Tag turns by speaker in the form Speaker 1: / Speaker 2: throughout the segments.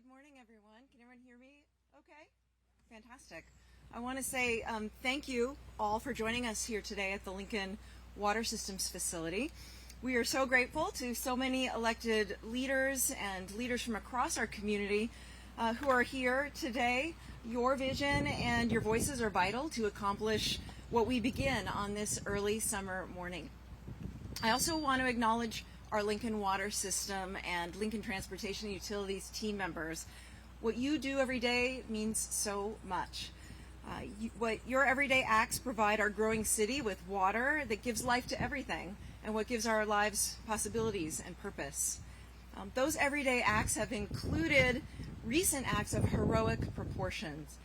Speaker 1: Good morning, everyone. Can everyone hear me okay? Fantastic. I want to say thank you all for joining us here today at the Lincoln Water Systems facility. We are so grateful to so many elected leaders and leaders from across our community who are here today. Your vision and your voices are vital to accomplish what we begin on this early summer morning. I also want to acknowledge our Lincoln Water System and Lincoln Transportation and Utilities team members. What you do every day means so much. What your everyday acts provide our growing city with water that gives life to everything, and what gives our lives possibilities and purpose. Those everyday acts have included recent acts of heroic proportions.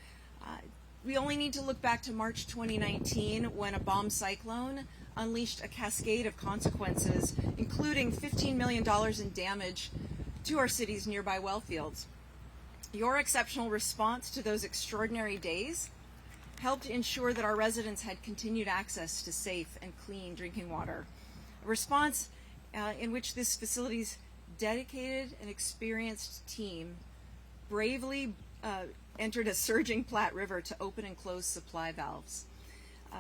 Speaker 1: We only need to look back to March 2019 when a bomb cyclone unleashed a cascade of consequences, including $15 million in damage to our city's nearby well fields. Your exceptional response to those extraordinary days helped ensure that our residents had continued access to safe and clean drinking water. A response in which this facility's dedicated and experienced team bravely entered a surging Platte River to open and close supply valves.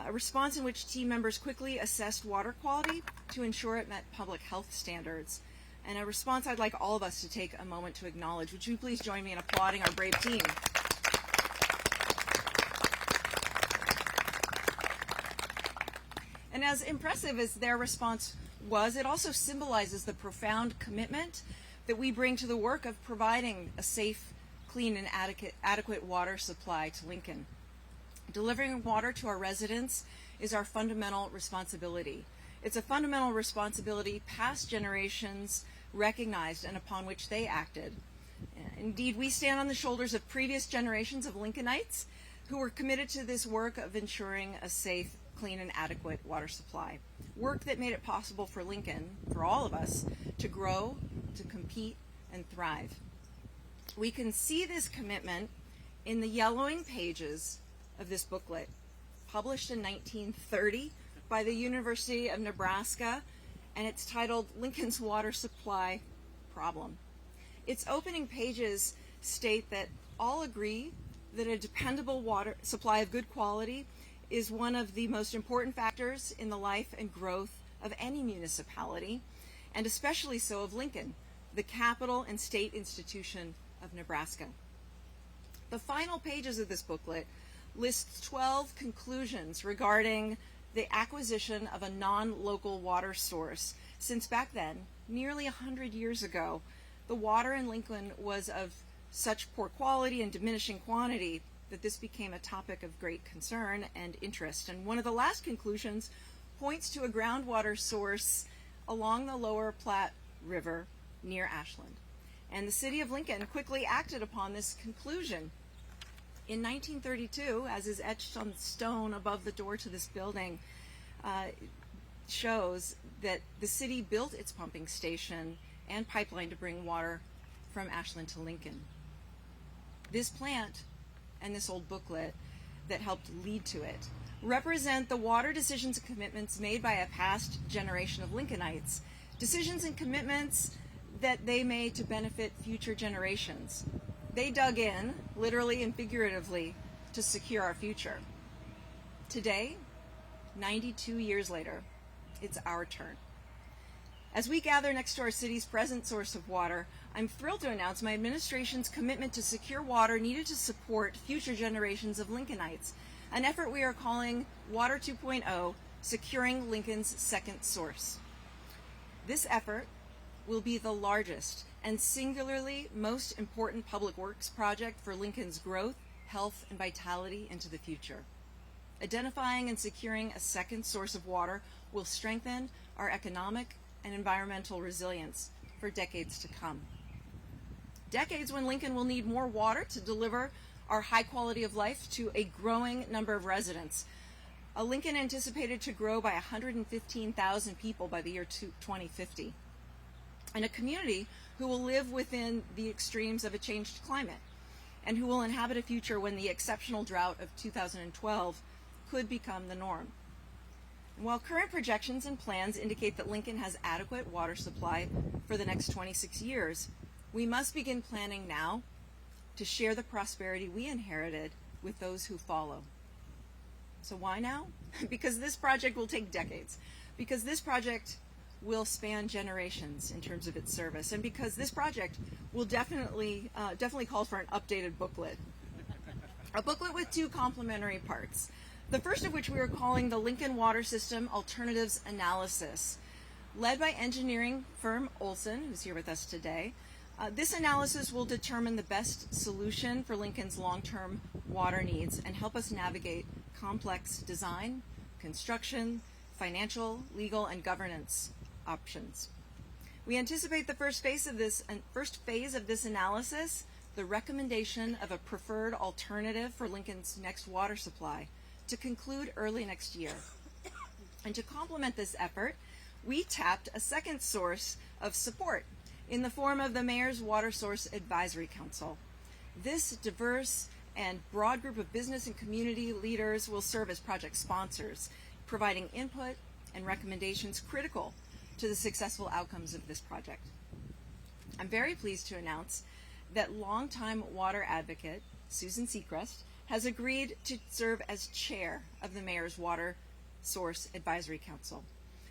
Speaker 1: A response in which team members quickly assessed water quality to ensure it met public health standards. And a response I'd like all of us to take a moment to acknowledge. Would you please join me in applauding our brave team? And as impressive as their response was, it also symbolizes the profound commitment that we bring to the work of providing a safe, clean, and adequate water supply to Lincoln. Delivering water to our residents is our fundamental responsibility. It's a fundamental responsibility past generations recognized and upon which they acted. Indeed, we stand on the shoulders of previous generations of Lincolnites who were committed to this work of ensuring a safe, clean, and adequate water supply. Work that made it possible for Lincoln, for all of us, to grow, to compete, and thrive. We can see this commitment in the yellowing pages of this booklet, published in 1930 by the University of Nebraska, and it's titled Lincoln's Water Supply Problem. Its opening pages state that all agree that a dependable water supply of good quality is one of the most important factors in the life and growth of any municipality, and especially so of Lincoln, the capital and state institution of Nebraska. The final pages of this booklet lists 12 conclusions regarding the acquisition of a non-local water source, since back then, nearly 100 years ago, the water in Lincoln was of such poor quality and diminishing quantity that this became a topic of great concern and interest. And one of the last conclusions points to a groundwater source along the lower Platte River near Ashland. And the city of Lincoln quickly acted upon this conclusion. In 1932, as is etched on stone above the door to this building, shows that the city built its pumping station and pipeline to bring water from Ashland to Lincoln. This plant and this old booklet that helped lead to it represent the water decisions and commitments made by a past generation of Lincolnites, decisions and commitments that they made to benefit future generations. They dug in, literally and figuratively, to secure our future. Today, 92 years later, it's our turn. As we gather next to our city's present source of water, I'm thrilled to announce my administration's commitment to secure water needed to support future generations of Lincolnites, an effort we are calling Water 2.0, Securing Lincoln's Second Source. This effort will be the largest and singularly most important public works project for Lincoln's growth, health, and vitality into the future. Identifying and securing a second source of water will strengthen our economic and environmental resilience for decades to come. Decades when Lincoln will need more water to deliver our high quality of life to a growing number of residents. Lincoln anticipated to grow by 115,000 people by the year 2050. And a community who will live within the extremes of a changed climate and who will inhabit a future when the exceptional drought of 2012 could become the norm. And while current projections and plans indicate that Lincoln has adequate water supply for the next 26 years, we must begin planning now to share the prosperity we inherited with those who follow. So why now? Because this project will take decades. Because this project will span generations in terms of its service. And because this project will definitely call for an updated booklet. A booklet with two complementary parts. The first of which we are calling the Lincoln Water System Alternatives Analysis. Led by engineering firm Olson, who's here with us today, this analysis will determine the best solution for Lincoln's long-term water needs and help us navigate complex design, construction, financial, legal, and governance options. We anticipate the first phase of this analysis, the recommendation of a preferred alternative for Lincoln's next water supply, to conclude early next year. And to complement this effort, we tapped a second source of support in the form of the Mayor's Water Source Advisory Council. This diverse and broad group of business and community leaders will serve as project sponsors, providing input and recommendations critical to the successful outcomes of this project. I'm very pleased to announce that longtime water advocate Susan Seacrest has agreed to serve as chair of the Mayor's Water Source Advisory Council.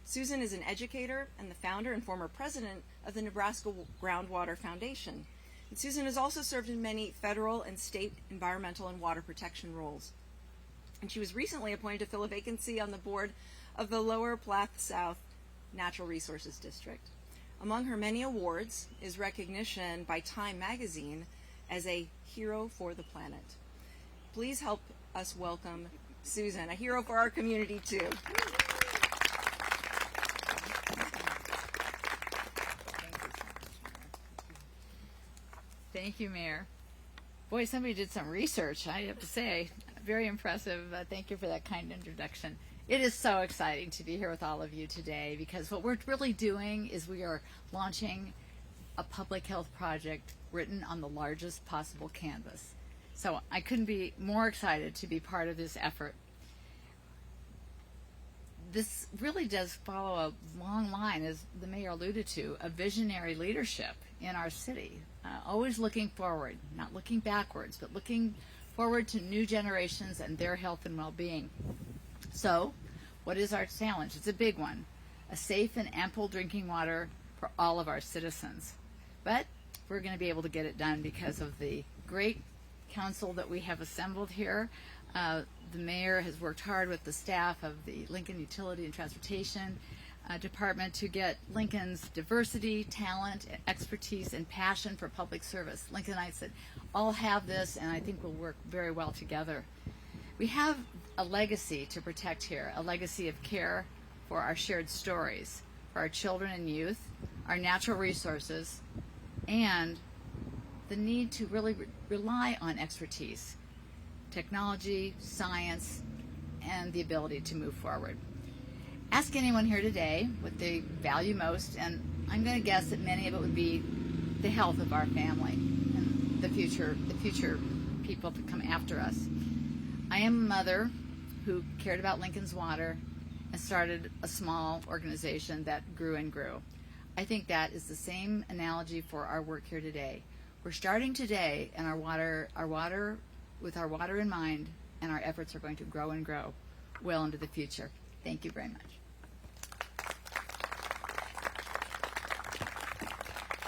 Speaker 1: Susan is an educator and the founder and former president of the Nebraska Groundwater Foundation. And Susan has also served in many federal and state environmental and water protection roles. And she was recently appointed to fill a vacancy on the board of the Lower Platte South Natural Resources District. Among her many awards is recognition by Time magazine as a hero for the planet. Please help us welcome Susan, a hero for our community too.
Speaker 2: Thank you, Mayor. Boy, somebody did some research, I have to say. Very impressive. Thank you for that kind introduction. It is so exciting to be here with all of you today because what we're really doing is we are launching a public health project written on the largest possible canvas. So I couldn't be more excited to be part of this effort. This really does follow a long line, as the mayor alluded to, of visionary leadership in our city. Always looking forward, not looking backwards, but looking forward to new generations and their health and well-being. So, what is our challenge? It's a big one. A safe and ample drinking water for all of our citizens. But we're going to be able to get it done because of the great council that we have assembled here. The mayor has worked hard with the staff of the Lincoln Utility and Transportation Department to get Lincoln's diversity, talent, expertise, and passion for public service. Lincolnites that all have this, and I think will work very well together. We have a legacy to protect here, a legacy of care for our shared stories, for our children and youth, our natural resources, and the need to really rely on expertise, technology, science, and the ability to move forward. Ask anyone here today what they value most, and I'm going to guess that many of it would be the health of our family and the future people to come after us. I am a mother who cared about Lincoln's water and started a small organization that grew and grew. I think that is the same analogy for our work here today. We're starting today, and our water with our water in mind, and our efforts are going to grow and grow well into the future. Thank you very much.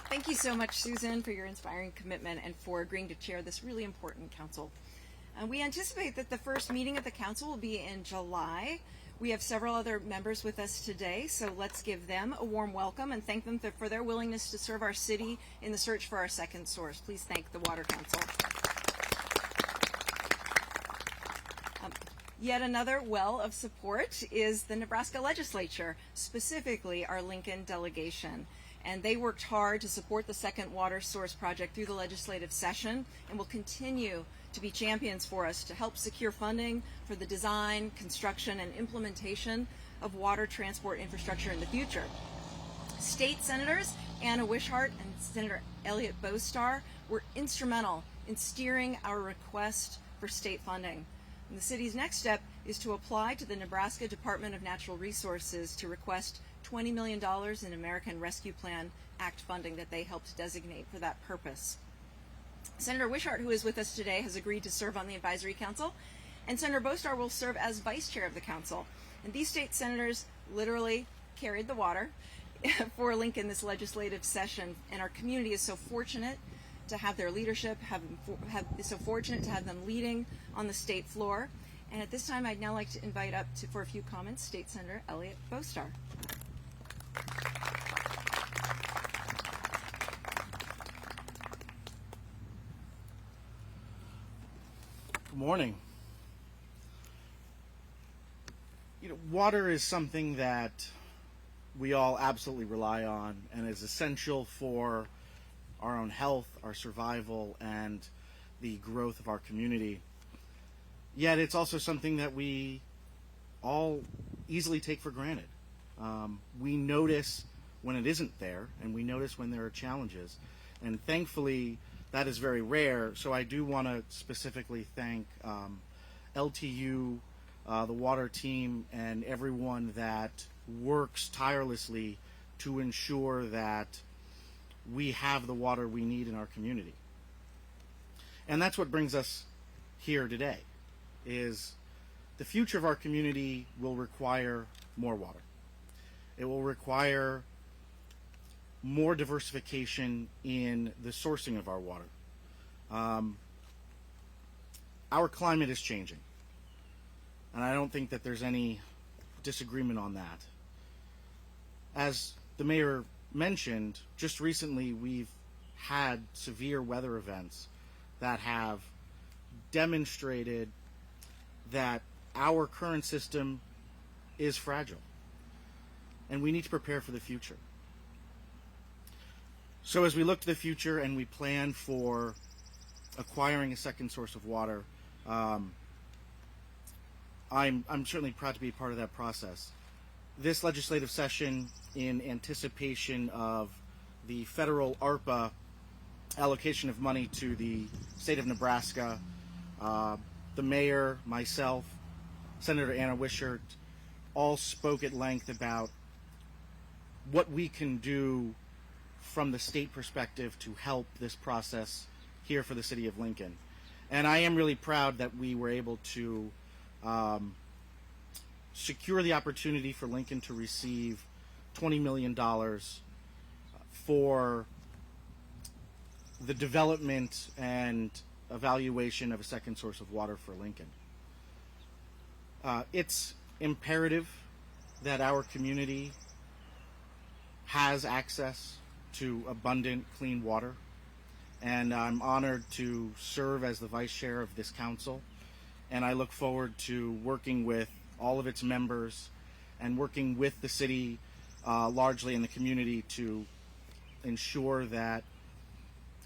Speaker 1: Thank you so much, Susan, for your inspiring commitment and for agreeing to chair this really important council. We anticipate that the first meeting of the council will be in July. We have several other members with us today, so let's give them a warm welcome and thank them for their willingness to serve our city in the search for our second source. Please thank the Water Council. Yet another well of support is the Nebraska legislature, specifically our Lincoln delegation. And they worked hard to support the second water source project through the legislative session and will continue to be champions for us to help secure funding for the design, construction, and implementation of water transport infrastructure in the future. State Senators Anna Wishart and Senator Elliott Bostar were instrumental in steering our request for state funding. And the city's next step is to apply to the Nebraska Department of Natural Resources to request $20 million in American Rescue Plan Act funding that they helped designate for that purpose. Senator Wishart, who is with us today, has agreed to serve on the Advisory Council, and Senator Bostar will serve as Vice Chair of the Council. And these state senators literally carried the water for Lincoln this legislative session, and our community is so fortunate to have their leadership, is so fortunate to have them leading on the state floor. And at this time, I'd now like to invite up for a few comments State Senator Elliott Bostar.
Speaker 3: Good morning. Water is something that we all absolutely rely on and is essential for our own health, our survival, and the growth of our community. Yet it's also something that we all easily take for granted. We notice when it isn't there, and we notice when there are challenges. And thankfully, that is very rare. So I do want to specifically thank LTU, the water team, and everyone that works tirelessly to ensure that we have the water we need in our community. And that's what brings us here today, is the future of our community will require more water. It will require more diversification in the sourcing of our water. Our climate is changing, and I don't think that there's any disagreement on that. As the mayor mentioned, just recently we've had severe weather events that have demonstrated that our current system is fragile, and we need to prepare for the future. So as we look to the future and we plan for acquiring a second source of water, I'm certainly proud to be a part of that process. This legislative session, in anticipation of the federal ARPA allocation of money to the state of Nebraska, the mayor, myself, Senator Anna Wishart, all spoke at length about what we can do from the state perspective to help this process here for the city of Lincoln. And I am really proud that we were able to secure the opportunity for Lincoln to receive $20 million for the development and evaluation of a second source of water for Lincoln. It's imperative that our community has access to abundant, clean water, and I'm honored to serve as the vice chair of this council, and I look forward to working with all of its members and working with the city largely in the community to ensure that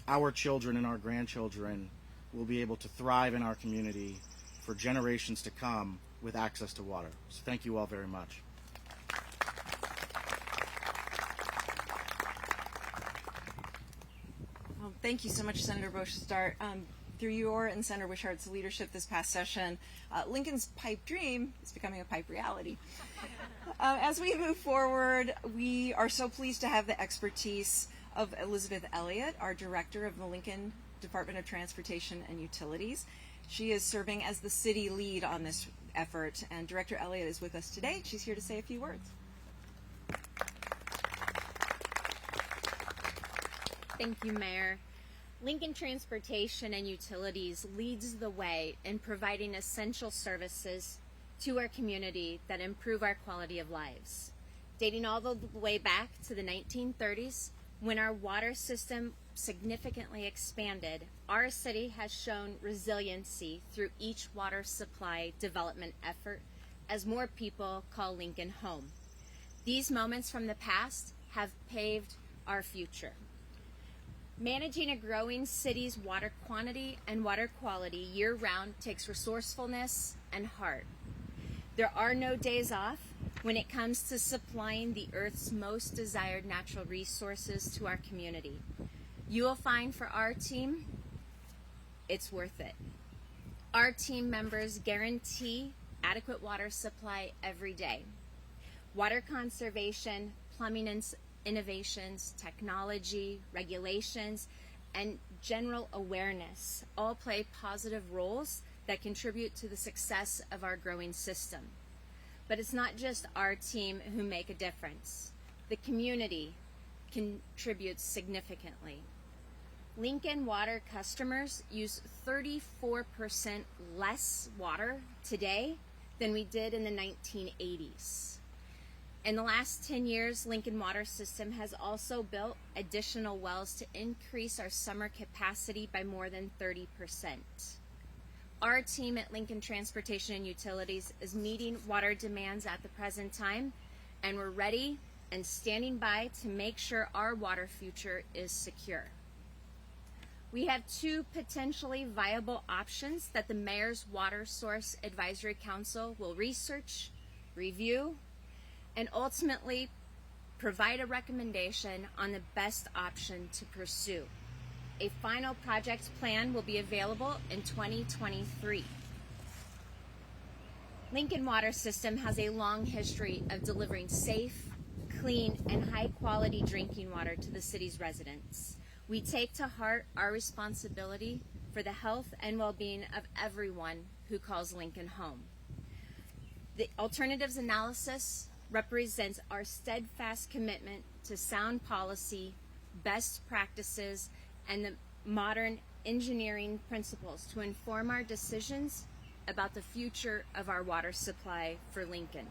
Speaker 3: our children and our grandchildren will be able to thrive in our community for generations to come with access to water. So thank you all very much.
Speaker 1: Well, thank you so much, Senator Bostar. Through your and Senator Wishart's leadership this past session, Lincoln's pipe dream is becoming a pipe reality. As we move forward, we are so pleased to have the expertise of Elizabeth Elliott, our director of the Lincoln Department of Transportation and Utilities. She is serving as the city lead on this effort, and Director Elliott is with us today. She's here to say a few words.
Speaker 4: Thank you, Mayor. Lincoln Transportation and Utilities leads the way in providing essential services to our community that improve our quality of lives. Dating all the way back to the 1930s, when our water system significantly expanded, our city has shown resiliency through each water supply development effort as more people call Lincoln home. These moments from the past have paved our future. Managing a growing city's water quantity and water quality year-round takes resourcefulness and heart. There are no days off when it comes to supplying the Earth's most desired natural resources to our community. You will find for our team, it's worth it. Our team members guarantee adequate water supply every day. Water conservation, plumbing innovations, technology, regulations, and general awareness all play positive roles that contribute to the success of our growing system. But it's not just our team who make a difference. The community contributes significantly. Lincoln Water customers use 34% less water today than we did in the 1980s. In the last 10 years, Lincoln Water System has also built additional wells to increase our summer capacity by more than 30%. Our team at Lincoln Transportation and Utilities is meeting water demands at the present time, and we're ready and standing by to make sure our water future is secure. We have two potentially viable options that the Mayor's Water Source Advisory Council will research, review, and ultimately provide a recommendation on the best option to pursue. A final project plan will be available in 2023. Lincoln Water System has a long history of delivering safe, clean, and high-quality drinking water to the city's residents. We take to heart our responsibility for the health and well-being of everyone who calls Lincoln home. The alternatives analysis represents our steadfast commitment to sound policy, best practices, and the modern engineering principles to inform our decisions about the future of our water supply for Lincoln.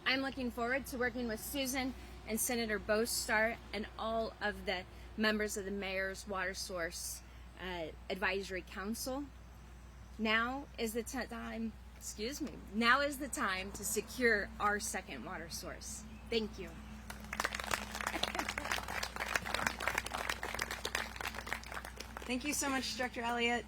Speaker 4: I'm looking forward to working with Susan and Senator Bostar and all of the members of the Mayor's Water Source Advisory Council. Now is the time to secure our second water source. Thank you.
Speaker 1: Thank you so much, Director Elliott.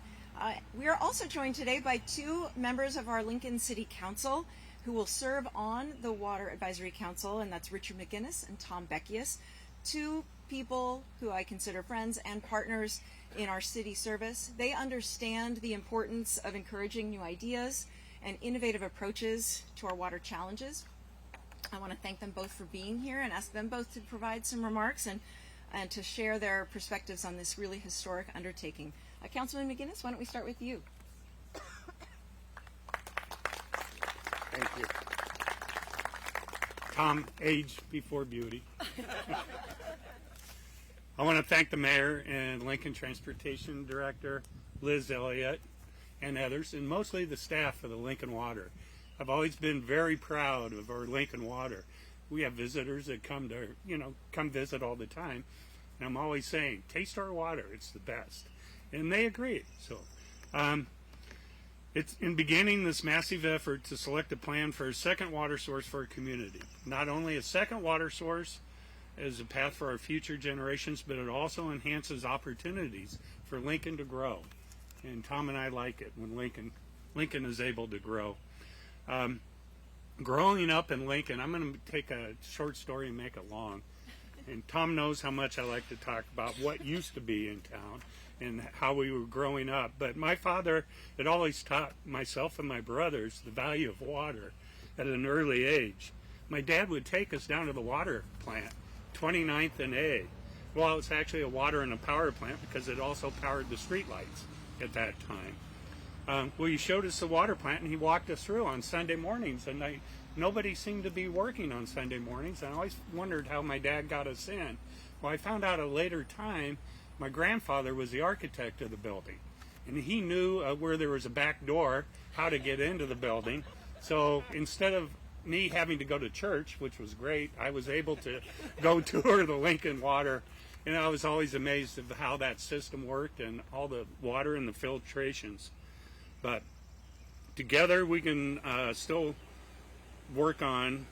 Speaker 1: We are also joined today by two members of our Lincoln City Council who will serve on the Water Advisory Council, and that's Richard Mcginnis and Tom Beckius, two people who I consider friends and partners in our city service. They understand the importance of encouraging new ideas and innovative approaches to our water challenges. I want to thank them both for being here and ask them both to provide some remarks and to share their perspectives on this really historic undertaking. Councilman Mcginnis, why don't we start with you?
Speaker 5: Thank you. Tom, age before beauty. I want to thank the mayor and Lincoln Transportation Director, Liz Elliott, and others, and mostly the staff of the Lincoln Water. I've always been very proud of our Lincoln Water. We have visitors that come visit all the time, and I'm always saying, taste our water, it's the best. And they agree. So it's in beginning this massive effort to select a plan for a second water source for our community. Not only a second water source as a path for our future generations, but it also enhances opportunities for Lincoln to grow. And Tom and I like it when Lincoln is able to grow. Growing up in Lincoln, I'm going to take a short story and make it long. And Tom knows how much I like to talk about what used to be in town and how we were growing up. But my father had always taught myself and my brothers the value of water at an early age. My dad would take us down to the water plant, 29th and A. Well, it was actually a water and a power plant because it also powered the street lights at that time. Well, he showed us the water plant and he walked us through on Sunday mornings, and nobody seemed to be working on Sunday mornings, and I always wondered how my dad got us in. Well, I found out at a later time my grandfather was the architect of the building, and he knew where there was a back door, how to get into the building. So instead of me having to go to church, which was great, I was able to go tour the Lincoln Water, and I was always amazed at how that system worked and all the water and the filtrations. But together we can still work on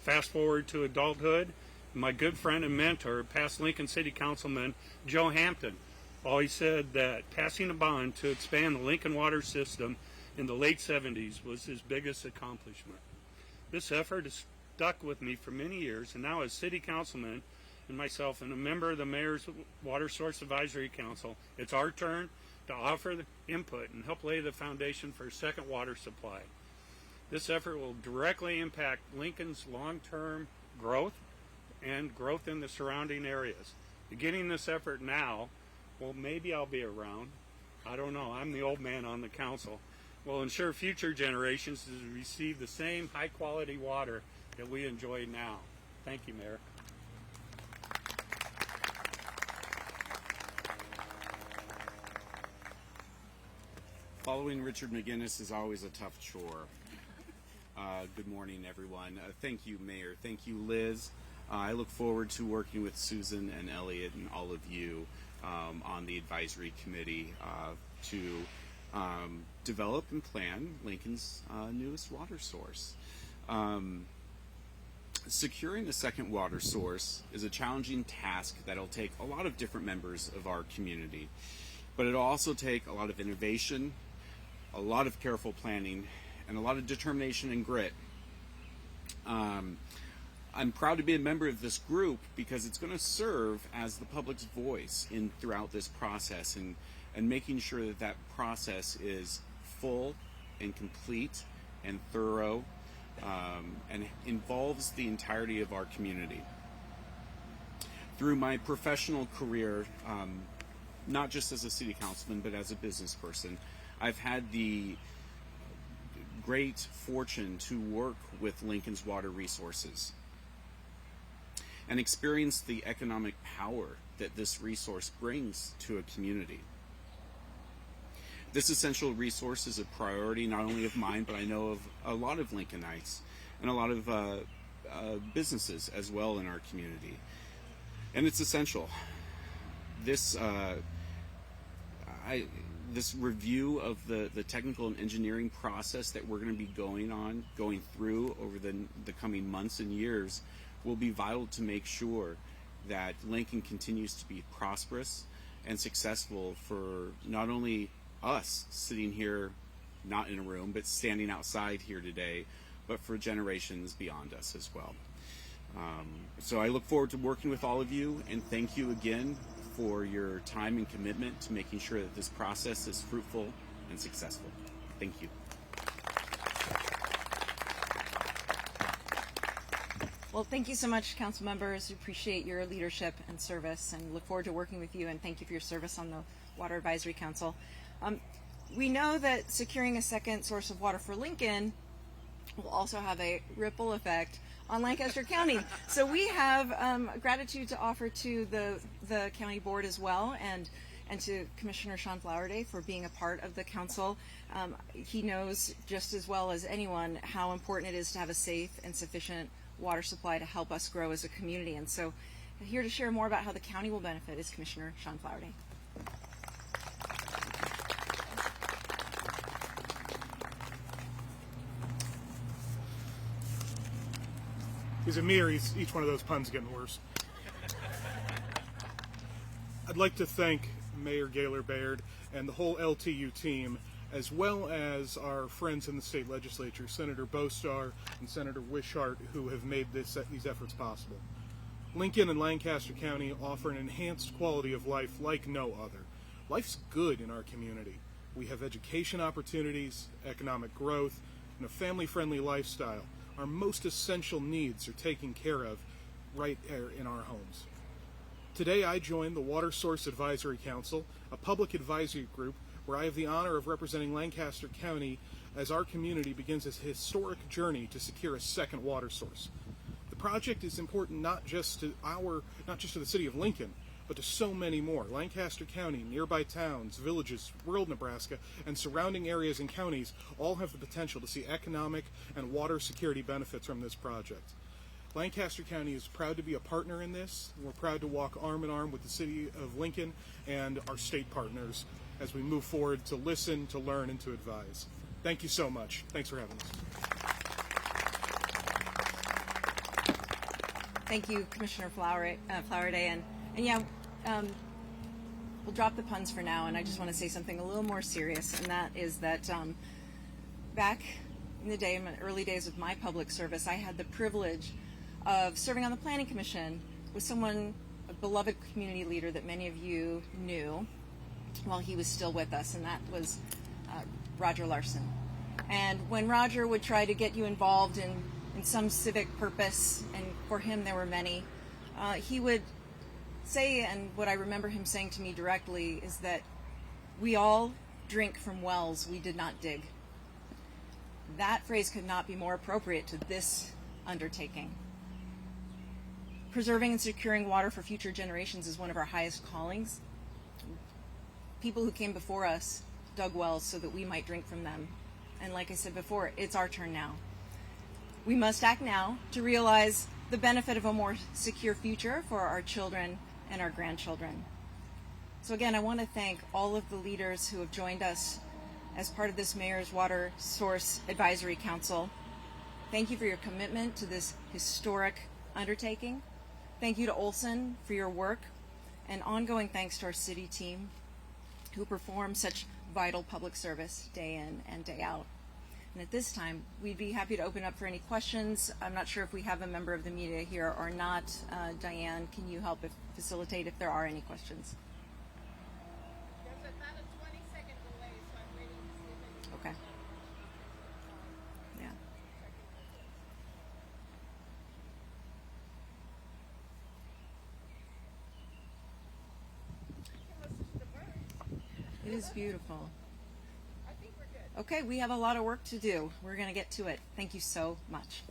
Speaker 5: fast forward to adulthood. My good friend and mentor, past Lincoln City Councilman Joe Hampton, always said that passing a bond to expand the Lincoln Water System in the late 70s was his biggest accomplishment. This effort has stuck with me for many years, and now as City Councilman and myself and a member of the Mayor's Water Source Advisory Council, it's our turn to offer the input and help lay the foundation for a second water supply. This effort will directly impact Lincoln's long-term growth and growth in the surrounding areas. Beginning this effort now well, maybe I'll be around. I don't know. I'm the old man on the council. Will ensure future generations to receive the same high-quality water that we enjoy now. Thank you, Mayor.
Speaker 6: Following Richard Mcginnis is always a tough chore. Good morning, everyone. Thank you, Mayor. Thank you, Liz. I look forward to working with Susan and Elliot and all of you on the advisory committee to develop and plan Lincoln's newest water source. Securing a second water source is a challenging task that'll take a lot of different members of our community, but it'll also take a lot of innovation, a lot of careful planning, and a lot of determination and grit. I'm proud to be a member of this group because it's going to serve as the public's voice throughout this process and making sure that that process is full and complete and thorough and involves the entirety of our community. Through my professional career, not just as a city councilman, but as a business person, I've had the great fortune to work with Lincoln's water resources and experience the economic power that this resource brings to a community. This essential resource is a priority not only of mine, but I know of a lot of Lincolnites and a lot of businesses as well in our community. And it's essential. This review of the technical and engineering process that we're going to be going through over the coming months and years will be vital to make sure that Lincoln continues to be prosperous and successful for not only us sitting here, not in a room, but standing outside here today, but for generations beyond us as well. So I look forward to working with all of you, and thank you again for your time and commitment to making sure that this process is fruitful and successful. Thank you.
Speaker 1: Well, thank you so much, council members. We appreciate your leadership and service and look forward to working with you, and thank you for your service on the Water Advisory Council. We know that securing a second source of water for Lincoln will also have a ripple effect on Lancaster County. So we have gratitude to offer to the county board as well, and to Commissioner Sean Flowerday for being a part of the council. He knows just as well as anyone how important it is to have a safe and sufficient water supply to help us grow as a community. And so here to share more about how the county will benefit is Commissioner Sean Flowerday.
Speaker 7: He's a mirror. Each one of those puns getting worse. I'd like to thank Mayor Gaylor Baird and the whole LTU team, as well as our friends in the state legislature, Senator Bostar and Senator Wishart, who have made these efforts possible. Lincoln and Lancaster County offer an enhanced quality of life like no other. Life's good in our community. We have education opportunities, economic growth, and a family-friendly lifestyle. Our most essential needs are taken care of right here in our homes. Today I join the Water Source Advisory Council, a public advisory group where I have the honor of representing Lancaster County as our community begins its historic journey to secure a second water source. The project is important not just to the city of Lincoln, but to so many more. Lancaster County, nearby towns, villages, rural Nebraska, and surrounding areas and counties all have the potential to see economic and water security benefits from this project. Lancaster County is proud to be a partner in this. We're proud to walk arm in arm with the city of Lincoln and our state partners as we move forward to listen, to learn, and to advise. Thank you so much. Thanks for having us.
Speaker 1: Thank you, Commissioner Flowerday. And yeah, we'll drop the puns for now, and I just want to say something a little more serious, and that is that back in the day, in the early days of my public service, I had the privilege of serving on the Planning Commission with someone, a beloved community leader that many of you knew while he was still with us, and that was Roger Larson. And when Roger would try to get you involved in some civic purpose, and for him there were many, he would say, and what I remember him saying to me directly, is that we all drink from wells we did not dig. That phrase could not be more appropriate to this undertaking. Preserving and securing water for future generations is one of our highest callings. People who came before us dug wells so that we might drink from them. And like I said before, it's our turn now. We must act now to realize the benefit of a more secure future for our children and our grandchildren. So again, I want to thank all of the leaders who have joined us as part of this Mayor's Water Source Advisory Council. Thank you for your commitment to this historic undertaking. Thank you to Olson for your work, and ongoing thanks to our city team who perform such vital public service day in and day out. And at this time, we'd be happy to open up for any questions. I'm not sure if we have a member of the media here or not. Diane, can you help facilitate if there are any questions?
Speaker 8: There's about a 20-second delay, so I'm waiting to see if anyone
Speaker 1: Okay. Yeah.
Speaker 8: can listen to the birds.
Speaker 1: It is beautiful.
Speaker 8: I think we're good.
Speaker 1: Okay, we have a lot of work to do. We're going to get to it. Thank you so much.